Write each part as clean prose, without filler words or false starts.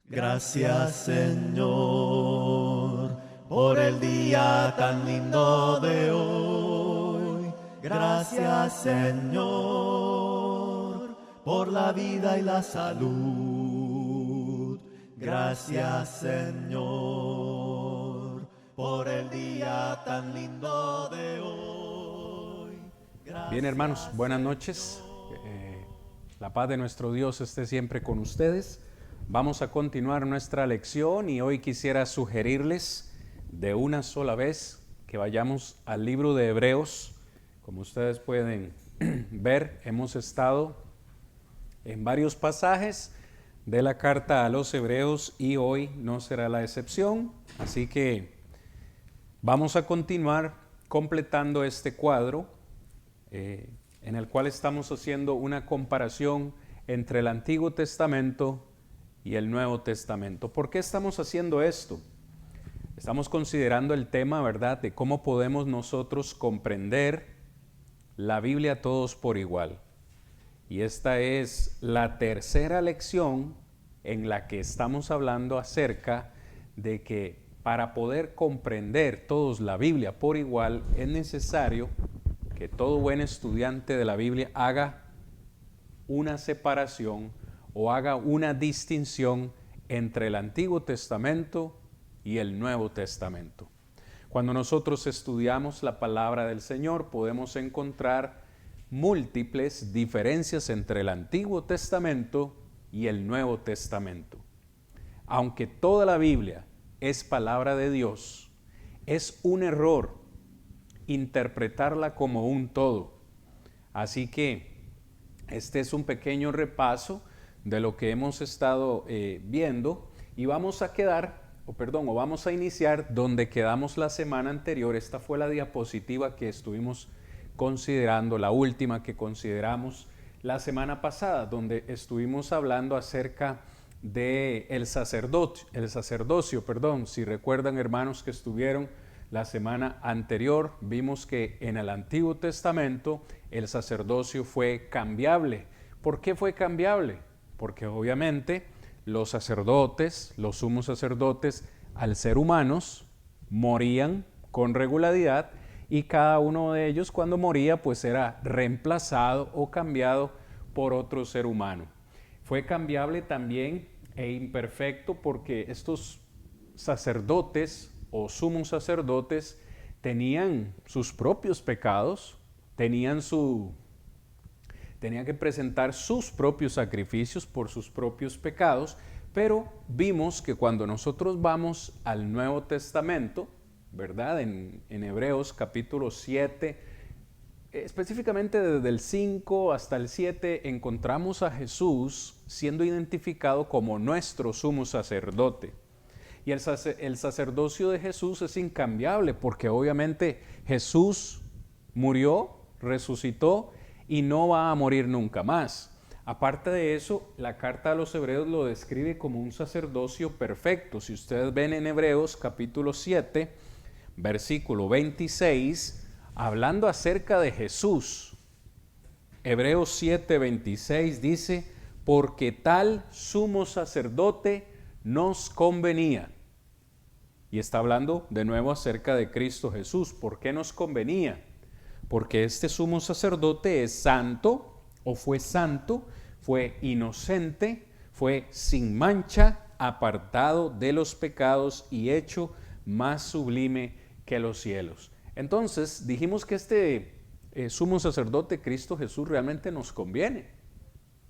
Gracias, Señor, por el día tan lindo de hoy. Gracias, Señor, por la vida y la salud. Gracias, Señor, por el día tan lindo de hoy. Gracias, Bien, hermanos, buenas noches. La paz de nuestro Dios esté siempre con ustedes. Vamos a continuar nuestra lección y hoy quisiera sugerirles de una sola vez que vayamos al libro de Hebreos. Como ustedes pueden ver, hemos estado en varios pasajes de la carta a los Hebreos y hoy no será la excepción. Así que vamos a continuar completando este cuadro en el cual estamos haciendo una comparación entre el Antiguo Testamento y el Nuevo Testamento. ¿Por qué estamos haciendo esto? Estamos considerando el tema, ¿verdad?, de cómo podemos nosotros comprender la Biblia todos por igual. Y esta es la tercera lección en la que estamos hablando acerca de que para poder comprender todos la Biblia por igual es necesario que todo buen estudiante de la Biblia haga una separación o haga una distinción entre el Antiguo Testamento y el Nuevo Testamento. Cuando nosotros estudiamos la palabra del Señor, podemos encontrar múltiples diferencias entre el Antiguo Testamento y el Nuevo Testamento. Aunque toda la Biblia es palabra de Dios, es un error interpretarla como un todo. Así que este es un pequeño repaso de lo que hemos estado viendo y vamos a iniciar donde quedamos la semana anterior. Esta fue la diapositiva que estuvimos considerando, la última que consideramos la semana pasada, donde estuvimos hablando acerca de el sacerdocio. Si recuerdan, hermanos, que estuvieron la semana anterior, vimos que en el Antiguo Testamento el sacerdocio fue cambiable. ¿Por qué fue cambiable? Porque obviamente los sacerdotes, los sumos sacerdotes, al ser humanos, morían con regularidad y cada uno de ellos cuando moría pues era reemplazado o cambiado por otro ser humano. Fue cambiable también e imperfecto porque estos sacerdotes o sumos sacerdotes tenían sus propios pecados, tenían que presentar sus propios sacrificios por sus propios pecados, pero vimos que cuando nosotros vamos al Nuevo Testamento, ¿verdad? En Hebreos capítulo 7, específicamente desde el 5 hasta el 7, encontramos a Jesús siendo identificado como nuestro sumo sacerdote. Y el sacerdocio de Jesús es incambiable porque obviamente Jesús murió, resucitó y no va a morir nunca más. Aparte de eso, la carta a los Hebreos lo describe como un sacerdocio perfecto. Si ustedes ven en Hebreos capítulo 7, versículo 26, hablando acerca de Jesús, Hebreos 7, 26 dice, porque tal sumo sacerdote nos convenía. Y está hablando de nuevo acerca de Cristo Jesús. ¿Por qué nos convenía? Porque este sumo sacerdote es santo, o fue santo, fue inocente, fue sin mancha, apartado de los pecados y hecho más sublime que los cielos. Entonces dijimos que este sumo sacerdote, Cristo Jesús, realmente nos conviene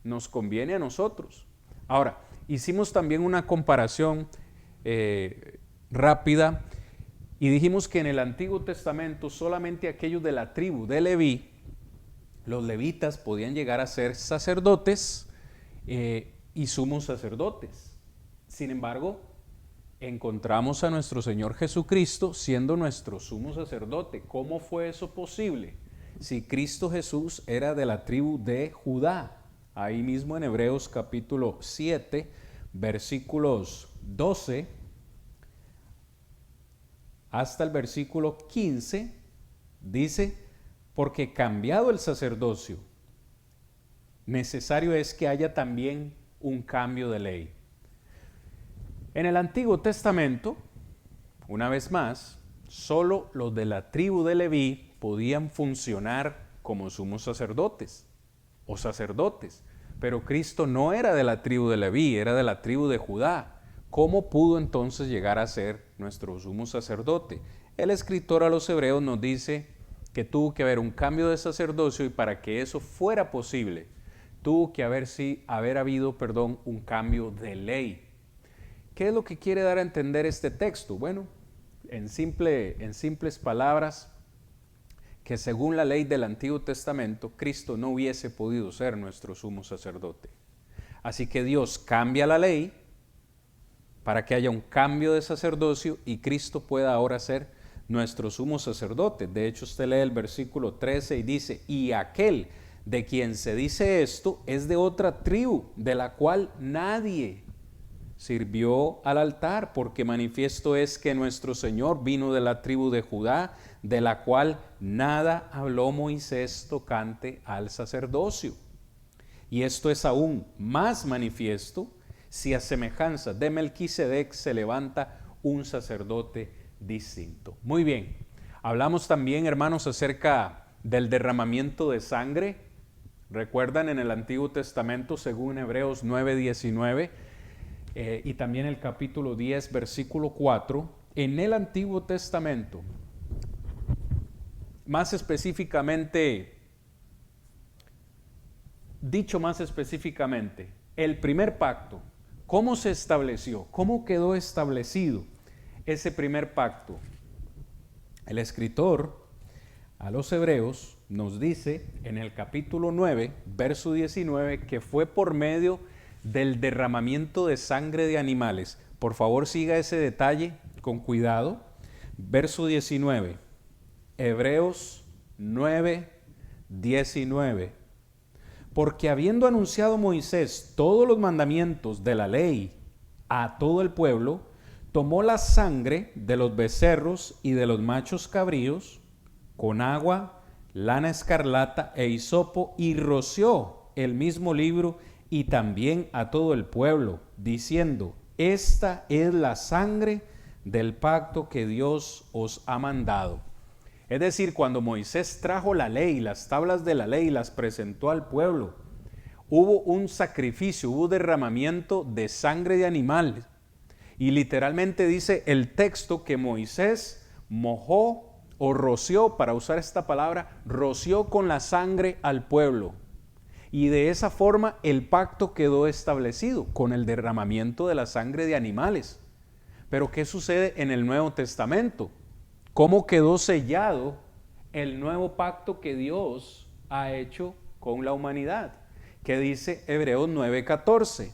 a nosotros. Ahora, hicimos también una comparación rápida y dijimos que en el Antiguo Testamento solamente aquellos de la tribu de Leví, los levitas, podían llegar a ser sacerdotes y sumos sacerdotes. Sin embargo, encontramos a nuestro Señor Jesucristo siendo nuestro sumo sacerdote. ¿Cómo fue eso posible? Si Cristo Jesús era de la tribu de Judá. Ahí mismo en Hebreos capítulo 7, versículos 12 hasta el versículo 15, dice, porque cambiado el sacerdocio, necesario es que haya también un cambio de ley. En el Antiguo Testamento, una vez más, solo los de la tribu de Leví podían funcionar como sumos sacerdotes o sacerdotes. Pero Cristo no era de la tribu de Leví, era de la tribu de Judá. ¿Cómo pudo entonces llegar a ser nuestro sumo sacerdote? El escritor a los Hebreos nos dice que tuvo que haber un cambio de sacerdocio y para que eso fuera posible, tuvo que haber habido un cambio de ley. ¿Qué es lo que quiere dar a entender este texto? Bueno, en simples palabras, que según la ley del Antiguo Testamento, Cristo no hubiese podido ser nuestro sumo sacerdote. Así que Dios cambia la ley para que haya un cambio de sacerdocio y Cristo pueda ahora ser nuestro sumo sacerdote. De hecho, usted lee el versículo 13 y dice, y aquel de quien se dice esto es de otra tribu, de la cual nadie sirvió al altar, porque manifiesto es que nuestro Señor vino de la tribu de Judá, de la cual nada habló Moisés tocante al sacerdocio. Y esto es aún más manifiesto si a semejanza de Melquisedec se levanta un sacerdote distinto. Muy bien, hablamos también, hermanos, acerca del derramamiento de sangre. Recuerdan en el Antiguo Testamento, según Hebreos 9:19, y también el capítulo 10, versículo 4, en el Antiguo Testamento, dicho más específicamente, el primer pacto, ¿cómo se estableció? ¿Cómo quedó establecido ese primer pacto? El escritor a los Hebreos nos dice en el capítulo 9, verso 19, que fue por medio del derramamiento de sangre de animales. Por favor, siga ese detalle con cuidado. Verso 19, Hebreos 9, 19. Porque habiendo anunciado Moisés todos los mandamientos de la ley a todo el pueblo, tomó la sangre de los becerros y de los machos cabríos con agua, lana escarlata e hisopo y roció el mismo libro y también a todo el pueblo, diciendo, esta es la sangre del pacto que Dios os ha mandado. Es decir, cuando Moisés trajo la ley, las tablas de la ley, las presentó al pueblo, hubo un sacrificio, hubo derramamiento de sangre de animales. Y literalmente dice el texto que Moisés mojó o roció, para usar esta palabra, roció con la sangre al pueblo. Y de esa forma el pacto quedó establecido con el derramamiento de la sangre de animales. Pero ¿qué sucede en el Nuevo Testamento? ¿Cómo quedó sellado el nuevo pacto que Dios ha hecho con la humanidad? ¿Qué dice Hebreos 9:14?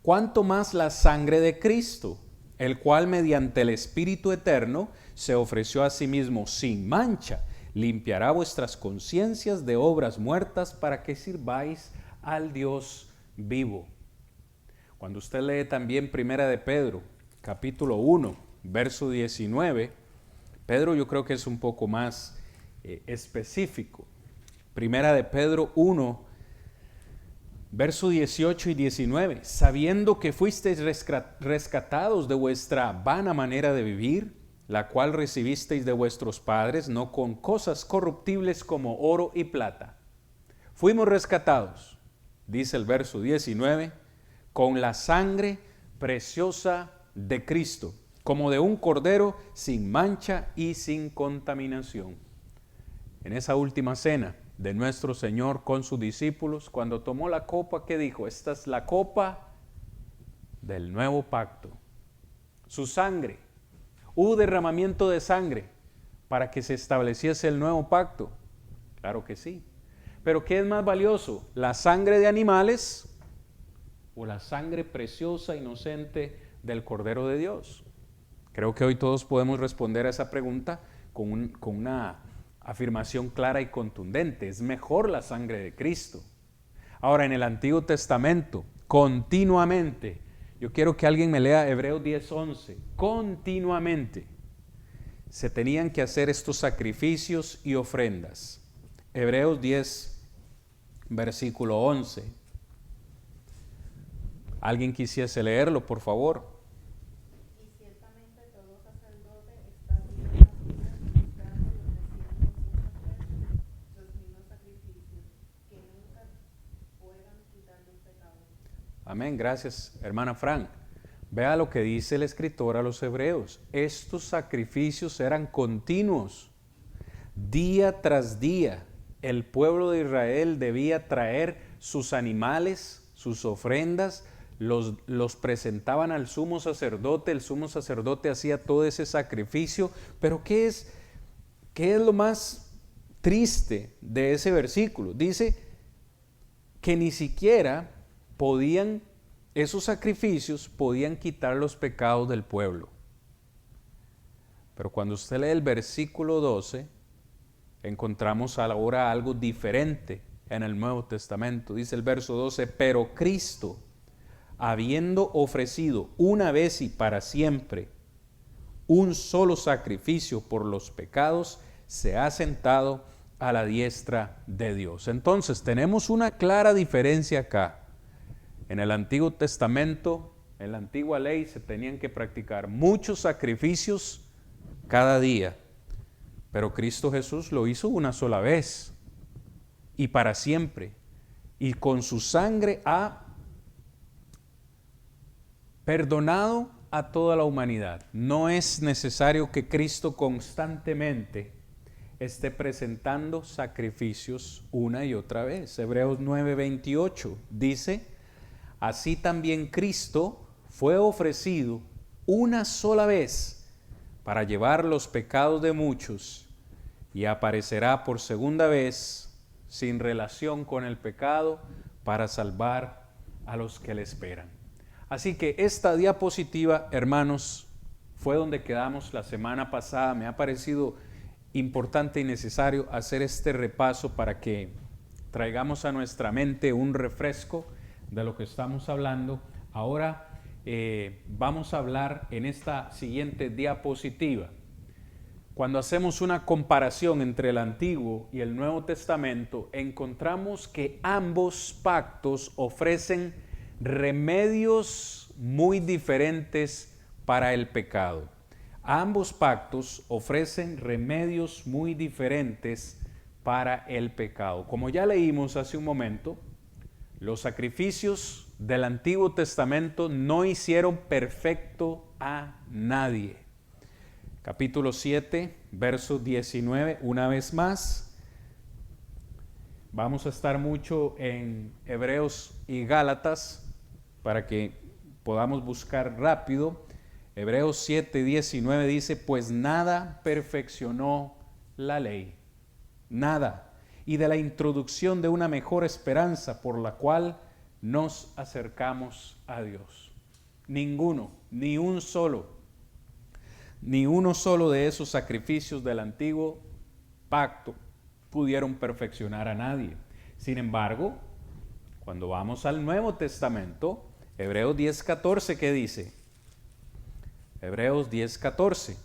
¿Cuánto más la sangre de Cristo, el cual mediante el Espíritu Eterno se ofreció a sí mismo sin mancha, limpiará vuestras conciencias de obras muertas para que sirváis al Dios vivo? Cuando usted lee también Primera de Pedro, capítulo 1, verso 19, Pedro yo creo que es un poco más específico. Primera de Pedro 1, verso 18 y 19, sabiendo que fuisteis rescatados de vuestra vana manera de vivir, la cual recibisteis de vuestros padres, no con cosas corruptibles como oro y plata. Fuimos rescatados, dice el verso 19, con la sangre preciosa de Cristo, como de un cordero sin mancha y sin contaminación. En esa última cena de nuestro Señor con sus discípulos, cuando tomó la copa, ¿qué dijo? Esta es la copa del nuevo pacto. Su sangre. Hubo derramamiento de sangre para que se estableciese el nuevo pacto. Claro que sí. Pero ¿qué es más valioso? ¿La sangre de animales o la sangre preciosa, inocente del Cordero de Dios? Creo que hoy todos podemos responder a esa pregunta con una afirmación clara y contundente. Es mejor la sangre de Cristo. Ahora, en el Antiguo Testamento, continuamente, yo quiero que alguien me lea Hebreos 10:11. Continuamente se tenían que hacer estos sacrificios y ofrendas. Hebreos 10, versículo 11. ¿Alguien quisiese leerlo, por favor? Y ciertamente todo sacerdote está fiel a su vida, buscando y ofreciendo muchas veces los mismos sacrificios que nunca puedan quitar los pecados. Amén, gracias, hermana Frank. Vea lo que dice el escritor a los hebreos. Estos sacrificios eran continuos. Día tras día, el pueblo de Israel debía traer sus animales, sus ofrendas, los presentaban al sumo sacerdote. El sumo sacerdote hacía todo ese sacrificio. Pero ¿qué es lo más triste de ese versículo? Dice que ni siquiera esos sacrificios podían quitar los pecados del pueblo. Pero cuando usted lee el versículo 12, encontramos ahora algo diferente en el Nuevo Testamento. Dice el verso 12, pero Cristo, habiendo ofrecido una vez y para siempre un solo sacrificio por los pecados, se ha sentado a la diestra de Dios. Entonces tenemos una clara diferencia acá. En el Antiguo Testamento, en la antigua ley, se tenían que practicar muchos sacrificios cada día. Pero Cristo Jesús lo hizo una sola vez y para siempre. Y con su sangre ha perdonado a toda la humanidad. No es necesario que Cristo constantemente esté presentando sacrificios una y otra vez. Hebreos 9:28 dice, así también Cristo fue ofrecido una sola vez para llevar los pecados de muchos y aparecerá por segunda vez sin relación con el pecado para salvar a los que le esperan. Así que esta diapositiva, hermanos, fue donde quedamos la semana pasada. Me ha parecido importante y necesario hacer este repaso para que traigamos a nuestra mente un refresco de lo que estamos hablando. Ahora vamos a hablar en esta siguiente diapositiva. Cuando hacemos una comparación entre el Antiguo y el Nuevo Testamento, encontramos que ambos pactos ofrecen remedios muy diferentes para el pecado. Ambos pactos ofrecen remedios muy diferentes para el pecado. Como ya leímos hace un momento, los sacrificios del Antiguo Testamento no hicieron perfecto a nadie. Capítulo 7, verso 19, una vez más. Vamos a estar mucho en Hebreos y Gálatas para que podamos buscar rápido. Hebreos 7, 19 dice, pues nada perfeccionó la ley, nada. Y de la introducción de una mejor esperanza por la cual nos acercamos a Dios. Ninguno, ni uno solo de esos sacrificios del antiguo pacto pudieron perfeccionar a nadie. Sin embargo, cuando vamos al Nuevo Testamento, Hebreos 10:14, ¿qué dice? Hebreos 10:14.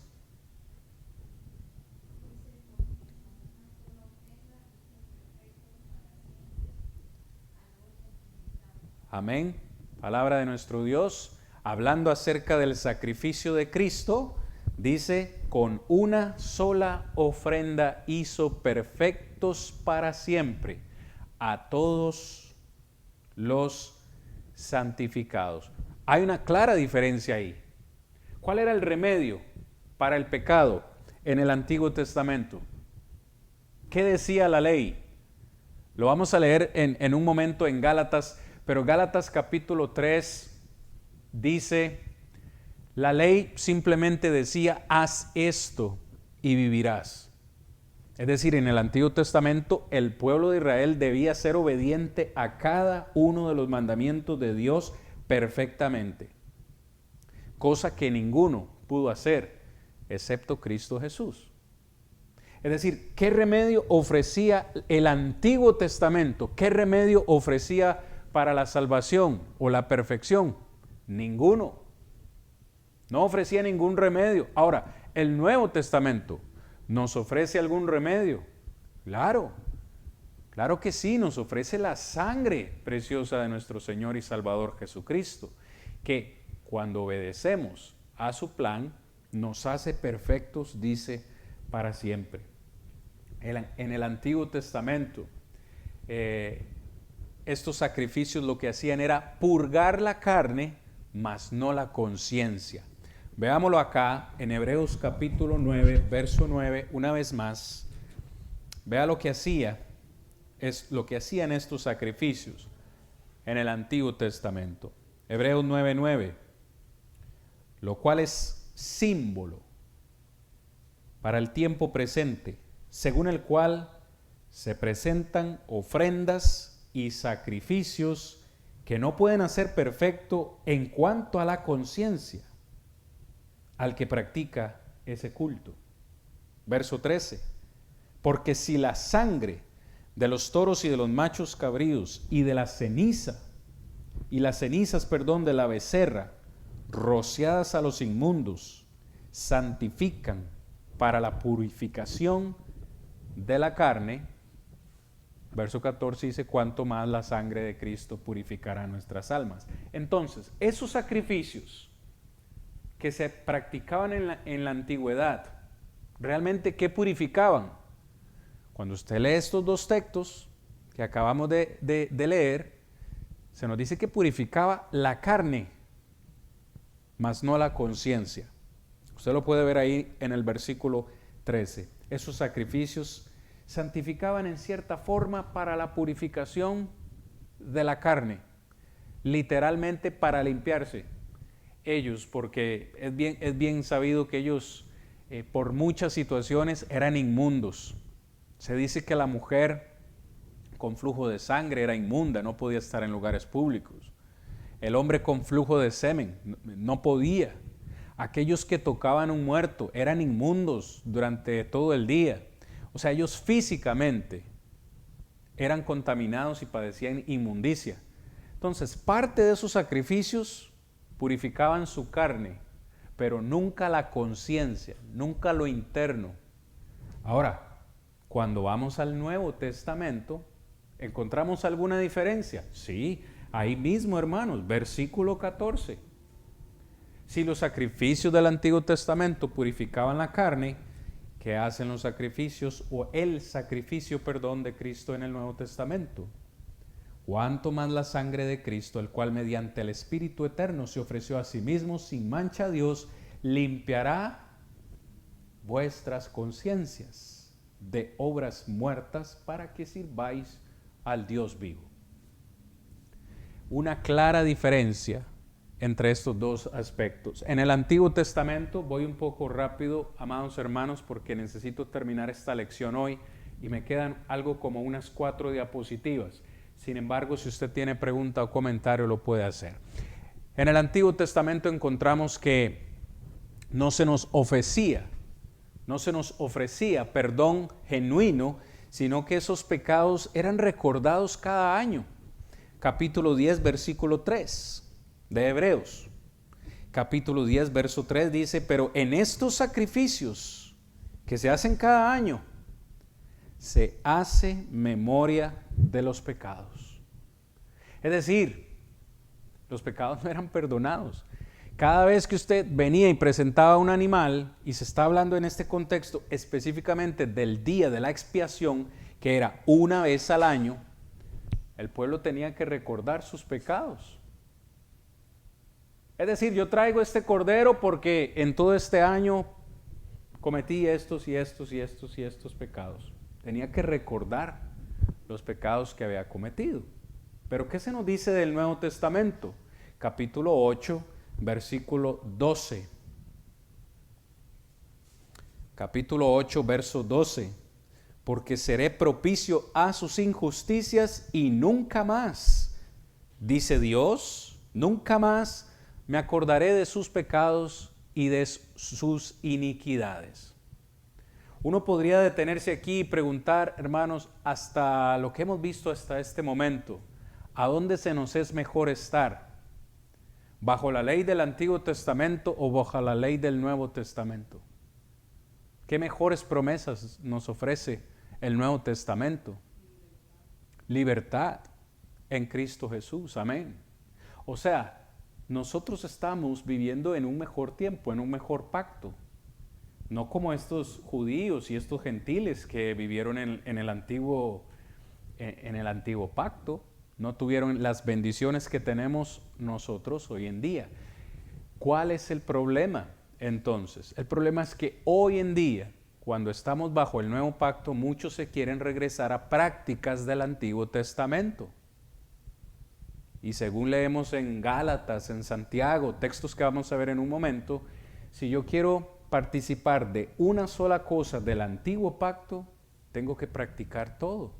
Amén. Palabra de nuestro Dios, hablando acerca del sacrificio de Cristo, dice, con una sola ofrenda hizo perfectos para siempre a todos los santificados. Hay una clara diferencia ahí. ¿Cuál era el remedio para el pecado en el Antiguo Testamento? ¿Qué decía la ley? Lo vamos a leer en un momento en Gálatas. Pero Gálatas capítulo 3 dice, la ley simplemente decía, haz esto y vivirás. Es decir, en el Antiguo Testamento el pueblo de Israel debía ser obediente a cada uno de los mandamientos de Dios perfectamente. Cosa que ninguno pudo hacer, excepto Cristo Jesús. Es decir, ¿qué remedio ofrecía el Antiguo Testamento? ¿Qué remedio ofrecía para la salvación o la perfección? Ninguno. No ofrecía ningún remedio. Ahora, el Nuevo Testamento nos ofrece algún remedio. Claro. Claro que sí, nos ofrece la sangre preciosa de nuestro Señor y Salvador Jesucristo, que cuando obedecemos a su plan, nos hace perfectos, dice, para siempre. En el Antiguo Testamento, estos sacrificios lo que hacían era purgar la carne, mas no la conciencia. Veámoslo acá en Hebreos capítulo 9, verso 9, una vez más. Vea lo que hacían estos sacrificios en el Antiguo Testamento. Hebreos 9:9, lo cual es símbolo para el tiempo presente, según el cual se presentan ofrendas y sacrificios que no pueden hacer perfecto en cuanto a la conciencia al que practica ese culto. Verso 13, porque si la sangre de los toros y de los machos cabríos y de las cenizas de la becerra, rociadas a los inmundos, santifican para la purificación de la carne, verso 14 dice, cuanto más la sangre de Cristo purificará nuestras almas. Entonces, esos sacrificios que se practicaban en la antigüedad, ¿realmente qué purificaban? Cuando usted lee estos dos textos que acabamos de leer, se nos dice que purificaba la carne, mas no la conciencia. Usted lo puede ver ahí en el versículo 13. Esos sacrificios santificaban en cierta forma para la purificación de la carne, literalmente para limpiarse ellos, porque es bien sabido que ellos por muchas situaciones eran inmundos. Se dice que la mujer con flujo de sangre era inmunda, no podía estar en lugares públicos. El hombre con flujo de semen no podía. Aquellos que tocaban un muerto eran inmundos durante todo el día. O sea, ellos físicamente eran contaminados y padecían inmundicia. Entonces, parte de esos sacrificios purificaban su carne, pero nunca la conciencia, nunca lo interno. Ahora, cuando vamos al Nuevo Testamento, ¿encontramos alguna diferencia? Sí, ahí mismo, hermanos, versículo 14. Si los sacrificios del Antiguo Testamento purificaban la carne, ¿qué hacen los sacrificios o el sacrificio, de Cristo en el Nuevo Testamento? Cuánto más la sangre de Cristo, el cual mediante el Espíritu Eterno se ofreció a sí mismo sin mancha a Dios, limpiará vuestras conciencias de obras muertas para que sirváis al Dios vivo. Una clara diferencia entre estos dos aspectos. En el Antiguo Testamento, voy un poco rápido, amados hermanos, porque necesito terminar esta lección hoy y me quedan algo como unas 4 diapositivas. Sin embargo, si usted tiene pregunta o comentario, lo puede hacer. En el Antiguo Testamento encontramos que no se nos ofrecía perdón genuino, sino que esos pecados eran recordados cada año. Capítulo 10, versículo 3 de Hebreos. Capítulo 10, verso 3 dice, pero en estos sacrificios que se hacen cada año, se hace memoria de los pecados. Es decir, los pecados no eran perdonados. Cada vez que usted venía y presentaba un animal, y se está hablando en este contexto específicamente del día de la expiación, que era una vez al año, el pueblo tenía que recordar sus pecados. Es decir, yo traigo este cordero porque en todo este año cometí estos y estos y estos y estos pecados. Tenía que recordar los pecados que había cometido. Pero ¿qué se nos dice del Nuevo Testamento? Capítulo 8, versículo 12. Capítulo 8, verso 12. Porque seré propicio a sus injusticias y nunca más, dice Dios, nunca más me acordaré de sus pecados y de sus iniquidades. Uno podría detenerse aquí y preguntar, hermanos, hasta lo que hemos visto hasta este momento, ¿a dónde se nos es mejor estar? ¿Bajo la ley del Antiguo Testamento o bajo la ley del Nuevo Testamento? ¿Qué mejores promesas nos ofrece el Nuevo Testamento? libertad en Cristo Jesús. Amén. O sea, nosotros estamos viviendo en un mejor tiempo, en un mejor pacto. No como estos judíos y estos gentiles que vivieron en el antiguo pacto. No tuvieron las bendiciones que tenemos nosotros hoy en día. ¿Cuál es el problema entonces? El problema es que hoy en día, cuando estamos bajo el nuevo pacto, muchos se quieren regresar a prácticas del Antiguo Testamento. Y según leemos en Gálatas, en Santiago, textos que vamos a ver en un momento, si yo quiero participar de una sola cosa del Antiguo Pacto, tengo que practicar todo.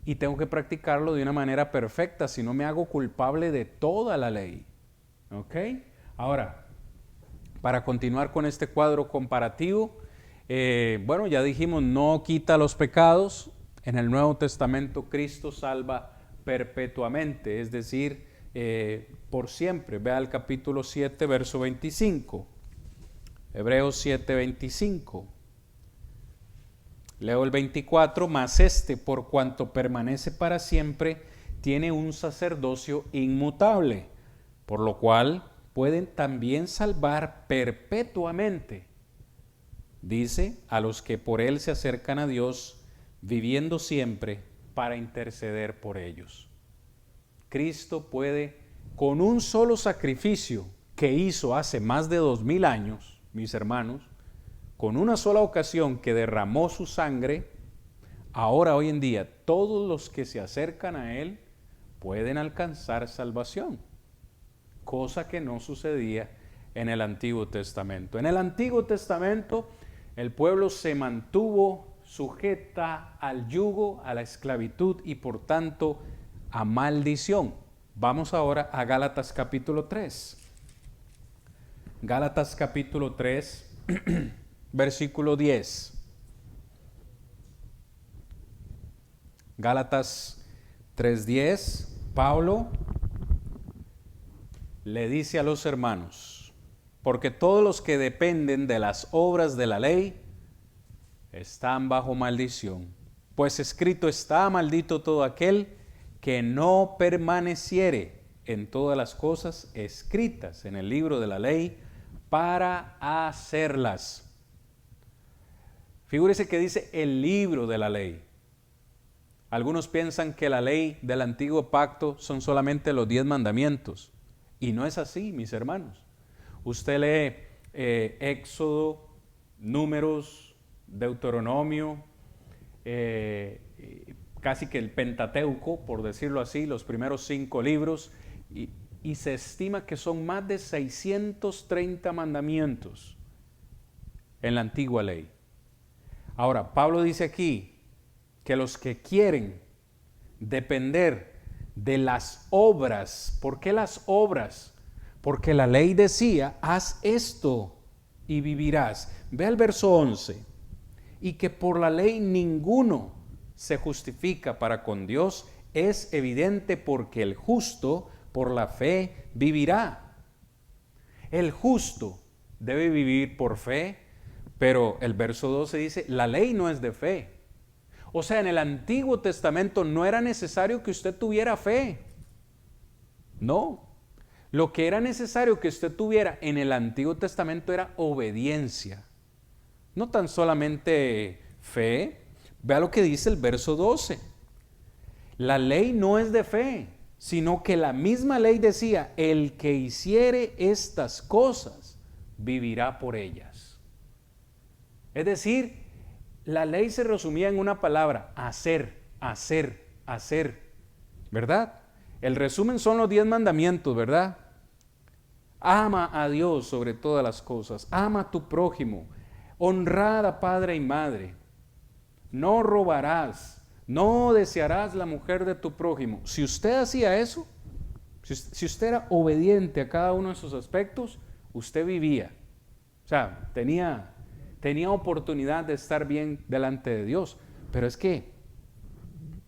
Y tengo que practicarlo de una manera perfecta, si no me hago culpable de toda la ley. ¿Ok? Ahora, para continuar con este cuadro comparativo, bueno, ya dijimos, no quita los pecados. En el Nuevo Testamento Cristo salva perpetuamente, es decir, por siempre. Vea el capítulo 7, verso 25. Hebreos 7, 25. Leo el 24, mas por cuanto permanece para siempre, tiene un sacerdocio inmutable, por lo cual pueden también salvar perpetuamente, dice, a los que por él se acercan a Dios, viviendo siempre para interceder por ellos. Cristo puede, con un solo sacrificio que hizo hace más de 2000 años, mis hermanos, con una sola ocasión que derramó su sangre, ahora hoy en día todos los que se acercan a él pueden alcanzar salvación, cosa que no sucedía en el Antiguo Testamento. En el Antiguo Testamento el pueblo se mantuvo sujeta al yugo, a la esclavitud y por tanto a maldición. Vamos ahora a Gálatas capítulo 3. Gálatas capítulo 3, versículo 10. Gálatas 3:10, Pablo le dice a los hermanos, porque todos los que dependen de las obras de la ley están bajo maldición, pues escrito está, maldito todo aquel que no permaneciere en todas las cosas escritas en el libro de la ley para hacerlas. Figúrese que dice el libro de la ley. Algunos piensan que la ley del antiguo pacto son solamente los 10 mandamientos. Y no es así, mis hermanos. Usted lee Éxodo, Números, Deuteronomio, casi que el Pentateuco, por decirlo así, los primeros 5 libros, y se estima que son más de 630 mandamientos en la antigua ley. Ahora, Pablo dice aquí que los que quieren depender de las obras, ¿por qué las obras? Porque la ley decía, haz esto y vivirás. Ve al verso 11, y que por la ley ninguno se justifica para con Dios, es evidente porque el justo por la fe vivirá. El justo debe vivir por fe, pero el verso 12 dice, la ley no es de fe. O sea, en el Antiguo Testamento no era necesario que usted tuviera fe. No. Lo que era necesario que usted tuviera en el Antiguo Testamento era obediencia. No tan solamente fe. Vea lo que dice el verso 12. La ley no es de fe, sino que la misma ley decía, el que hiciere estas cosas vivirá por ellas. Es decir, la ley se resumía en una palabra, hacer, hacer, hacer, ¿verdad? El resumen son los 10 mandamientos, ¿verdad? Ama a Dios sobre todas las cosas, ama a tu prójimo, honrad a padre y madre, no robarás, no desearás la mujer de tu prójimo. Si usted hacía eso, si usted era obediente a cada uno de esos aspectos, usted vivía. O sea, tenía oportunidad de estar bien delante de Dios, pero es que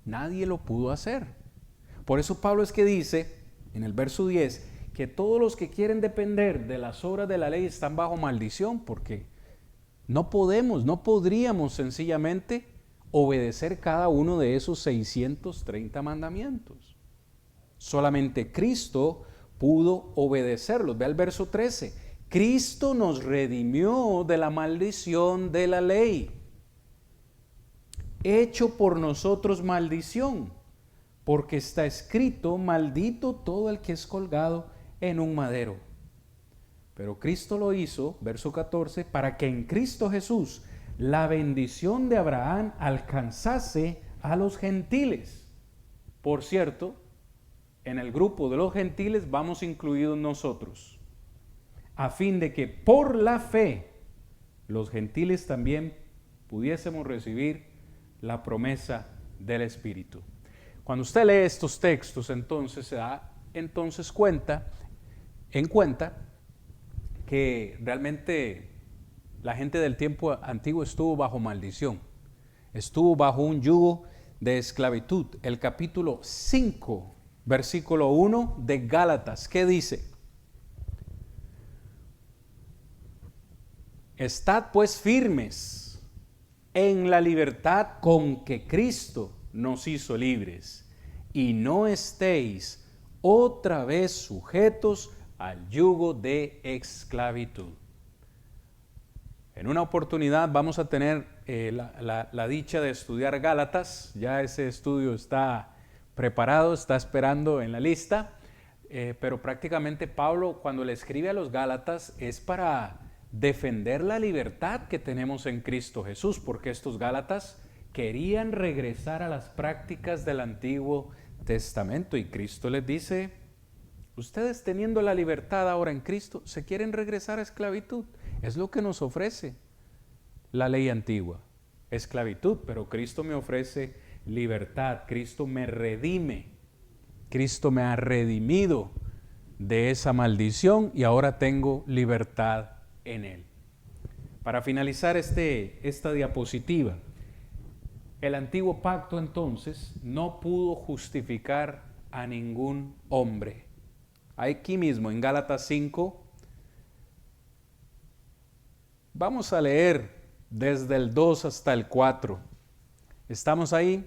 nadie lo pudo hacer. Por eso Pablo es que dice en el verso 10 que todos los que quieren depender de las obras de la ley están bajo maldición, porque no podríamos sencillamente obedecer cada uno de esos 630 mandamientos. Solamente Cristo pudo obedecerlos. Ve al verso 13. Cristo nos redimió de la maldición de la ley, hecho por nosotros maldición, porque está escrito: maldito todo el que es colgado en un madero. Pero Cristo lo hizo, verso 14, para que en Cristo Jesús la bendición de Abraham alcanzase a los gentiles. Por cierto, en el grupo de los gentiles vamos incluidos nosotros, a fin de que por la fe los gentiles también pudiésemos recibir la promesa del Espíritu. Cuando usted lee estos textos, entonces se da en cuenta que realmente la gente del tiempo antiguo estuvo bajo maldición, estuvo bajo un yugo de esclavitud. El capítulo 5, versículo 1 de Gálatas, ¿qué dice? Estad pues firmes en la libertad con que Cristo nos hizo libres, y no estéis otra vez sujetos al yugo de esclavitud. En una oportunidad vamos a tener la dicha de estudiar Gálatas. Ya ese estudio está preparado, está esperando en la lista, pero prácticamente Pablo, cuando le escribe a los Gálatas, es para defender la libertad que tenemos en Cristo Jesús, porque estos Gálatas querían regresar a las prácticas del Antiguo Testamento, y Cristo les dice: ustedes, teniendo la libertad ahora en Cristo, se quieren regresar a esclavitud. Es lo que nos ofrece la ley antigua, esclavitud, pero Cristo me ofrece libertad. Cristo me redime, Cristo me ha redimido de esa maldición y ahora tengo libertad en Él. Para finalizar esta diapositiva, el antiguo pacto entonces no pudo justificar a ningún hombre. Aquí mismo en Gálatas 5, vamos a leer desde el 2 hasta el 4. ¿Estamos ahí?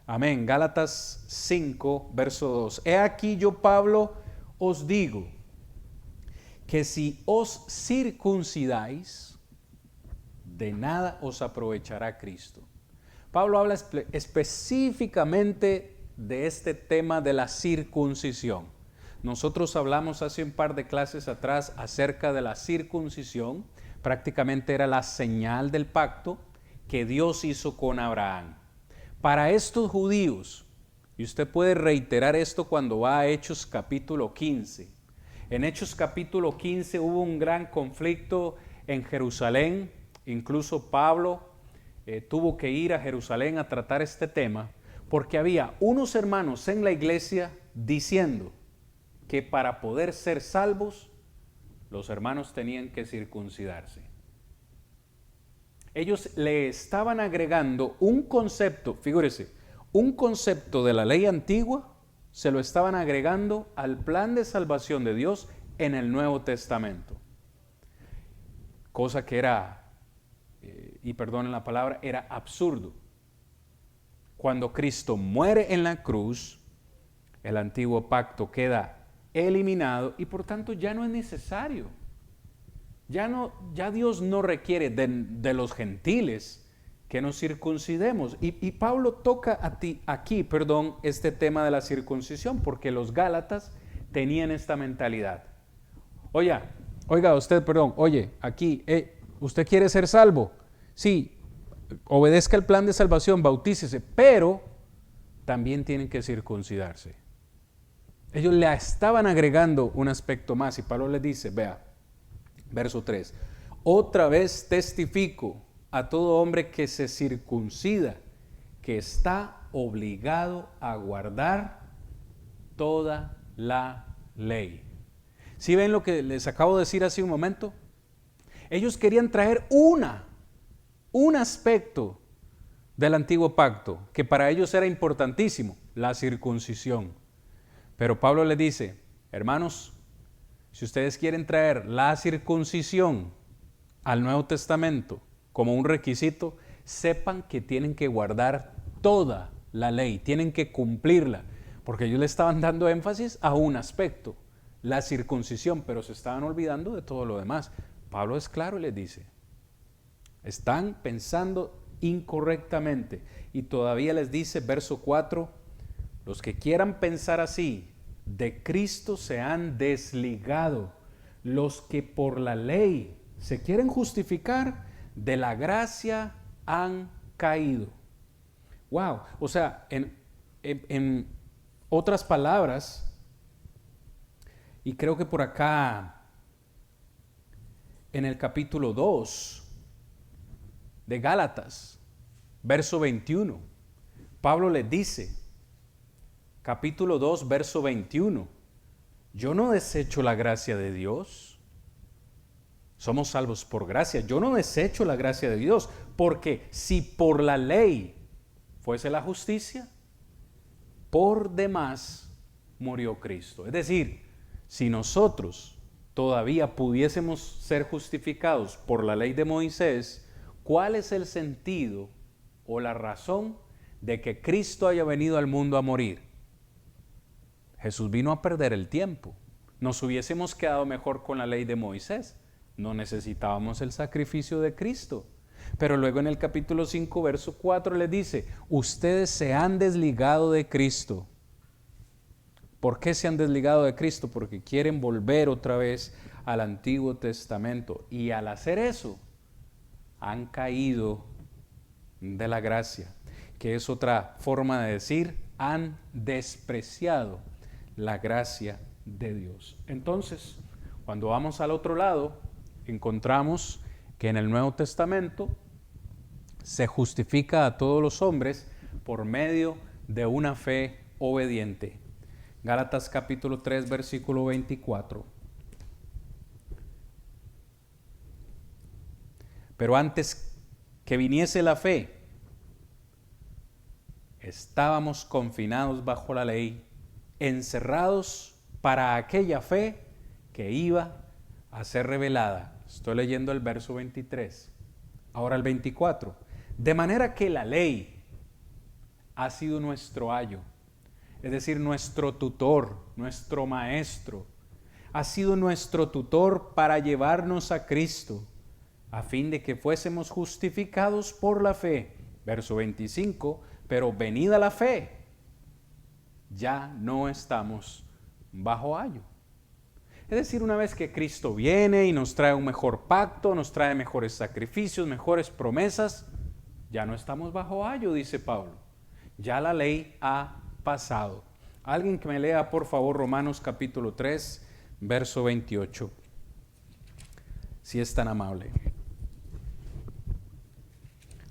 Amén. Gálatas 5, verso 2. He aquí yo, Pablo, os digo que si os circuncidáis, de nada os aprovechará Cristo. Pablo habla específicamente de este tema de la circuncisión. Nosotros hablamos hace un par de clases atrás acerca de la circuncisión. Prácticamente era la señal del pacto que Dios hizo con Abraham. Para estos judíos, y usted puede reiterar esto cuando va a Hechos capítulo 15. En Hechos capítulo 15 hubo un gran conflicto en Jerusalén. Incluso Pablo tuvo que ir a Jerusalén a tratar este tema, porque había unos hermanos en la iglesia diciendo que para poder ser salvos, los hermanos tenían que circuncidarse. Ellos le estaban agregando un concepto, figúrese, un concepto de la ley antigua, se lo estaban agregando al plan de salvación de Dios en el Nuevo Testamento. Cosa que era, y perdonen la palabra, era absurdo. Cuando Cristo muere en la cruz, el antiguo pacto queda eliminado y por tanto ya no es necesario. Ya Dios no requiere de los gentiles que nos circuncidemos. Y Pablo toca aquí este tema de la circuncisión, porque los Gálatas tenían esta mentalidad. Oiga, aquí, ¿usted quiere ser salvo? Sí, obedezca el plan de salvación, bautícese, pero también tienen que circuncidarse. Ellos le estaban agregando un aspecto más y Pablo les dice, vea, verso 3, otra vez testifico a todo hombre que se circuncida, que está obligado a guardar toda la ley. ¿Sí ven lo que les acabo de decir hace un momento? Ellos querían traer un aspecto del antiguo pacto, que para ellos era importantísimo, la circuncisión. Pero Pablo les dice, hermanos, si ustedes quieren traer la circuncisión al Nuevo Testamento como un requisito, sepan que tienen que guardar toda la ley, tienen que cumplirla, porque ellos le estaban dando énfasis a un aspecto, la circuncisión, pero se estaban olvidando de todo lo demás. Pablo es claro y les dice, están pensando incorrectamente. Y todavía les dice, verso 4, los que quieran pensar así, de Cristo se han desligado. Los que por la ley se quieren justificar, de la gracia han caído. Wow, o sea, en otras palabras, y creo que por acá, en el capítulo 2 de Gálatas, verso 21, Pablo les dice, capítulo 2, verso 21, yo no desecho la gracia de Dios. Somos salvos por gracia. Yo no desecho la gracia de Dios, porque si por la ley fuese la justicia, por demás murió Cristo. Es decir, si nosotros todavía pudiésemos ser justificados por la ley de Moisés, ¿cuál es el sentido o la razón de que Cristo haya venido al mundo a morir? Jesús vino a perder el tiempo. Nos hubiésemos quedado mejor con la ley de Moisés. No necesitábamos el sacrificio de Cristo. Pero luego en el capítulo 5, verso 4 le dice, ustedes se han desligado de Cristo. ¿Por qué se han desligado de Cristo? Porque quieren volver otra vez al Antiguo Testamento. Y al hacer eso, han caído de la gracia, que es otra forma de decir, han despreciado la gracia de Dios. Entonces, cuando vamos al otro lado, encontramos que en el Nuevo Testamento se justifica a todos los hombres por medio de una fe obediente. Gálatas capítulo 3, versículo 24. Pero antes que viniese la fe, estábamos confinados bajo la ley, encerrados para aquella fe que iba a ser revelada. Estoy leyendo el verso 23. Ahora el 24. De manera que la ley ha sido nuestro ayo, es decir, nuestro tutor, nuestro maestro. Ha sido nuestro tutor para llevarnos a Cristo, a fin de que fuésemos justificados por la fe. Verso 25. Pero venida la fe, ya no estamos bajo ayo. Es decir, una vez que Cristo viene y nos trae un mejor pacto, nos trae mejores sacrificios, mejores promesas, ya no estamos bajo ayo, dice Pablo. Ya la ley ha pasado. Alguien que me lea, por favor, Romanos capítulo 3, verso 28. Si es tan amable.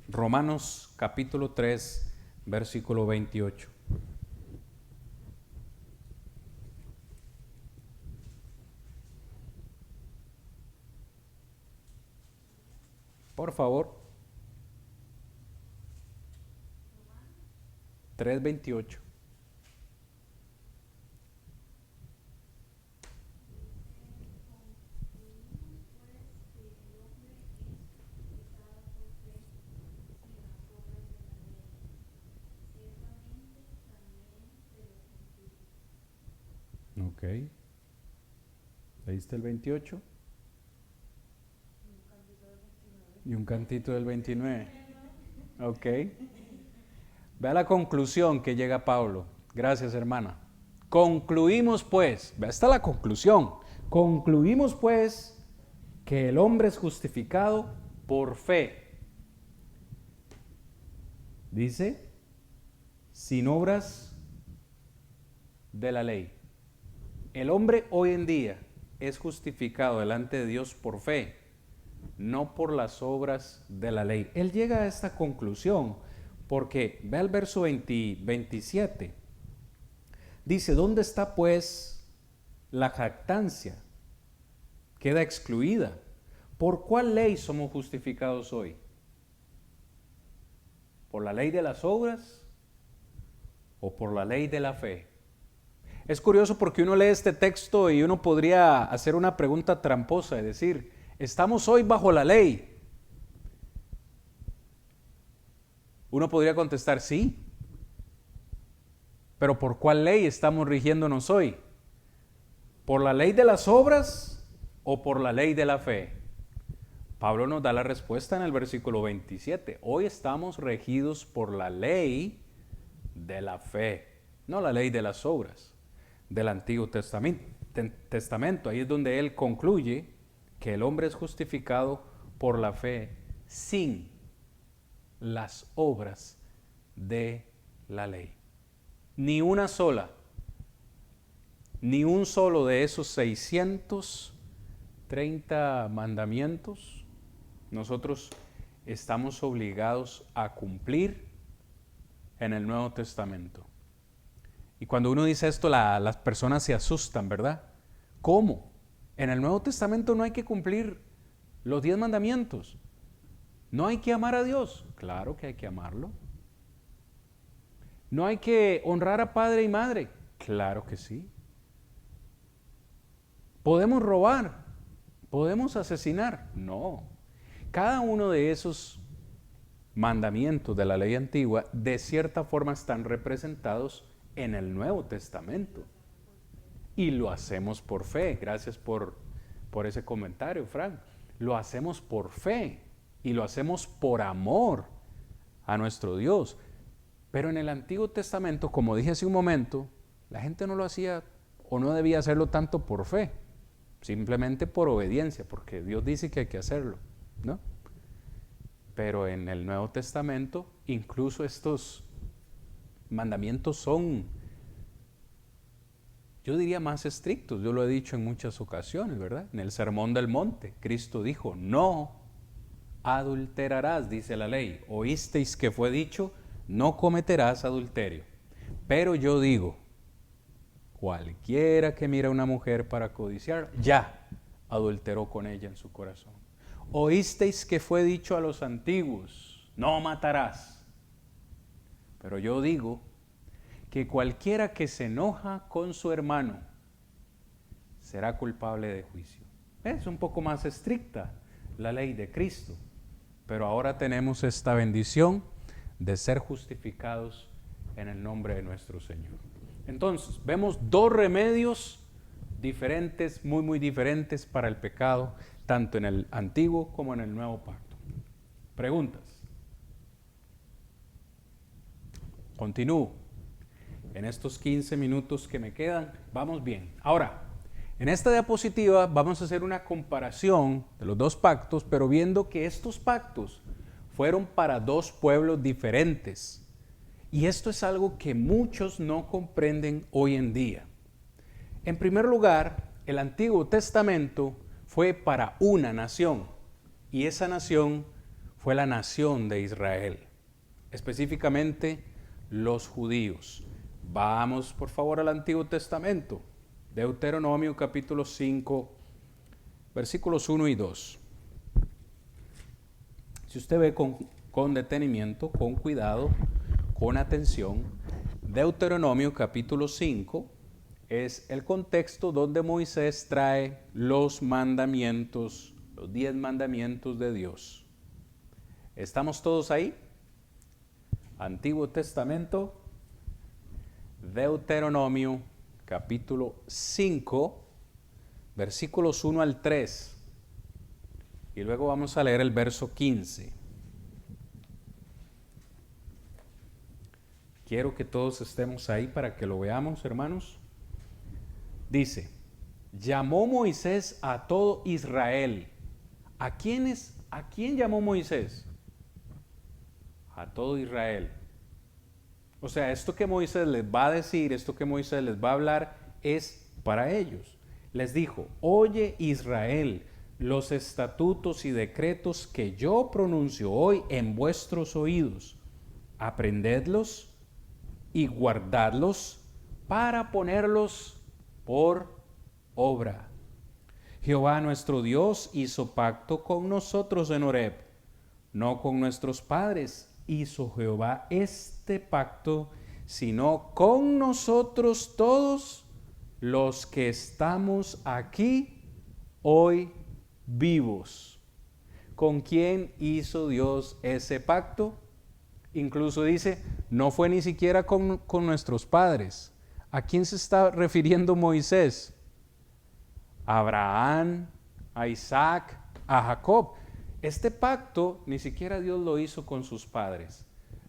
Romanos capítulo 3, versículo 28. Por favor. 3:28. Ok. ¿Leíste el 28? Y un cantito del 29. Ok. Vea la conclusión que llega Pablo. Gracias, hermana. Concluimos pues, vea, está la conclusión. Concluimos pues que el hombre es justificado por fe. Dice, sin obras de la ley. El hombre hoy en día es justificado delante de Dios por fe, no por las obras de la ley. Él llega a esta conclusión porque ve el verso 27. Dice, ¿dónde está pues la jactancia? Queda excluida. ¿Por cuál ley somos justificados hoy? ¿Por la ley de las obras o por la ley de la fe? Es curioso porque uno lee este texto y uno podría hacer una pregunta tramposa y decir, estamos hoy bajo la ley. Uno podría contestar, sí, pero ¿por cuál ley estamos rigiéndonos hoy? ¿Por la ley de las obras o por la ley de la fe? Pablo nos da la respuesta en el versículo 27. Hoy estamos regidos por la ley de la fe, no la ley de las obras del Antiguo Testamento. Ahí es donde él concluye que el hombre es justificado por la fe sin las obras de la ley. Ni una sola, ni un solo de esos 630 mandamientos nosotros estamos obligados a cumplir en el Nuevo Testamento. Y cuando uno dice esto, las personas se asustan, ¿verdad? ¿Cómo? En el Nuevo Testamento no hay que cumplir los 10 mandamientos. No hay que amar a Dios. Claro que hay que amarlo. No hay que honrar a padre y madre. Claro que sí. ¿Podemos robar? ¿Podemos asesinar? No. Cada uno de esos mandamientos de la ley antigua de cierta forma están representados en el Nuevo Testamento. Y lo hacemos por fe. Gracias por ese comentario, Frank. Lo hacemos por fe y lo hacemos por amor a nuestro Dios. Pero en el Antiguo Testamento, como dije hace un momento, la gente no lo hacía o no debía hacerlo tanto por fe, simplemente por obediencia, porque Dios dice que hay que hacerlo, ¿no? Pero en el Nuevo Testamento, incluso estos mandamientos son, yo diría, más estrictos. Yo lo he dicho en muchas ocasiones, ¿verdad? En el Sermón del Monte, Cristo dijo, no adulterarás, dice la ley. Oísteis que fue dicho, no cometerás adulterio. Pero yo digo, cualquiera que mira a una mujer para codiciar, ya adulteró con ella en su corazón. Oísteis que fue dicho a los antiguos, no matarás. Pero yo digo que cualquiera que se enoja con su hermano será culpable de juicio. Es un poco más estricta la ley de Cristo, pero ahora tenemos esta bendición de ser justificados en el nombre de nuestro Señor. Entonces, vemos dos remedios diferentes, muy diferentes para el pecado, tanto en el Antiguo como en el Nuevo Pacto. Preguntas. Continúo. En estos 15 minutos que me quedan, vamos bien. Ahora, en esta diapositiva vamos a hacer una comparación de los dos pactos, pero viendo que estos pactos fueron para dos pueblos diferentes. Y esto es algo que muchos no comprenden hoy en día. En primer lugar, el Antiguo Testamento fue para una nación, y esa nación fue la nación de Israel, específicamente los judíos. Vamos por favor al Antiguo Testamento, Deuteronomio capítulo 5, versículos 1 y 2. Si usted ve con detenimiento, con cuidado, con atención, Deuteronomio capítulo 5 es el contexto donde Moisés trae los mandamientos, los 10 mandamientos de Dios. ¿Estamos todos ahí? Antiguo Testamento, Deuteronomio capítulo 5, versículos 1 al 3. Y luego vamos a leer el verso 15. Quiero que todos estemos ahí para que lo veamos, hermanos. Dice, llamó Moisés a todo Israel. ¿A quién llamó Moisés? A todo Israel. O sea, esto que Moisés les va a decir, esto que Moisés les va a hablar, es para ellos. Les dijo, oye Israel, los estatutos y decretos que yo pronuncio hoy en vuestros oídos, aprendedlos y guardadlos para ponerlos por obra. Jehová nuestro Dios hizo pacto con nosotros en Horeb, no con nuestros padres hizo Jehová este pacto, sino con nosotros todos los que estamos aquí hoy vivos. ¿Con quién hizo Dios ese pacto? Incluso dice, no fue ni siquiera con nuestros padres. ¿A quién se está refiriendo Moisés? A Abraham, a Isaac, a Jacob. Este pacto ni siquiera Dios lo hizo con sus padres.